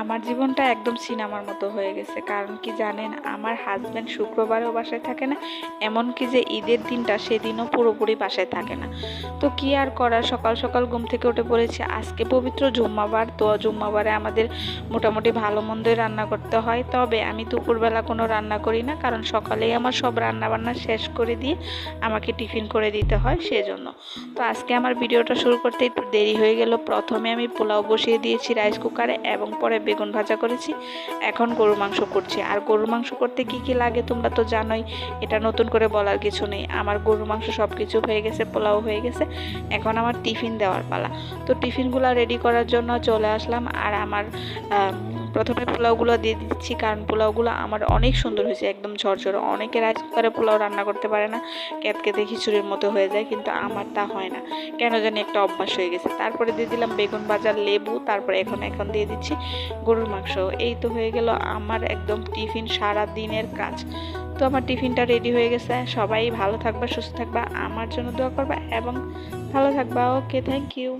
আমার জীবনটা একদম সিনেমার মতো হয়ে গেছে। কারণ কি জানেন, আমার হাজব্যান্ড শুক্রবারেও বাসায় থাকে না, এমনকি যে ঈদের দিনটা সেদিনও পুরোপুরি বাসায় থাকে না। তো কি আর করার, সকাল সকাল ঘুম থেকে উঠে পড়েছি। আজকে পবিত্র জুম্মাবার, তো জুম্মাবারে আমাদের মোটামুটি ভালো মন্দই রান্না করতে হয়। তবে আমি দুপুরবেলা কোনো রান্না করি না, কারণ সকালেই আমার সব রান্না বান্না শেষ করে দিয়ে আমাকে টিফিন করে দিতে হয়, সেজন্য। তো আজকে আমার ভিডিওটা শুরু করতে একটু দেরি হয়ে গেল। প্রথমে আমি পোলাও বসিয়ে দিয়েছি রাইস কুকারে এবং পরে বেগুন ভাজা করেছি। এখন গরুর মাংস করছি। আর গরুর মাংস করতে কি কি লাগে তোমরা তো জানোই, এটা নতুন করে বলার কিছু নেই। আমার গরুর মাংস সব কিছু হয়ে গেছে, পোলাও হয়ে গেছে, এখন আমার টিফিন দেওয়ার পালা। তো টিফিনগুলো রেডি করার জন্য চলে আসলাম। আর আমার প্রথমে পোলাওগুলো দিয়ে দিচ্ছি, কারণ পোলাওগুলো আমার অনেক সুন্দর হয়েছে, একদম ঝরঝরে। অনেকে রাইস কুকারে পোলাও রান্না করতে পারে না, ক্যাতকেতে খিচুড়ির মতো হয়ে যায়, কিন্তু আমার তা হয় না, কেন জানি একটা অভ্যাস হয়ে গেছে। তারপরে দিয়ে দিলাম বেগুন ভাজা, লেবু, তারপরে এখন দিয়ে দিচ্ছি গরুর মাংস। এই তো হয়ে গেল আমার একদম টিফিন, সারা দিনের কাজ। তো আমার টিফিনটা রেডি হয়ে গেছে। সবাই ভালো থাকবা, সুস্থ থাকবা, আমার জন্য দোয়া করবা এবং ভালো থাকবা। ওকে, থ্যাংক ইউ।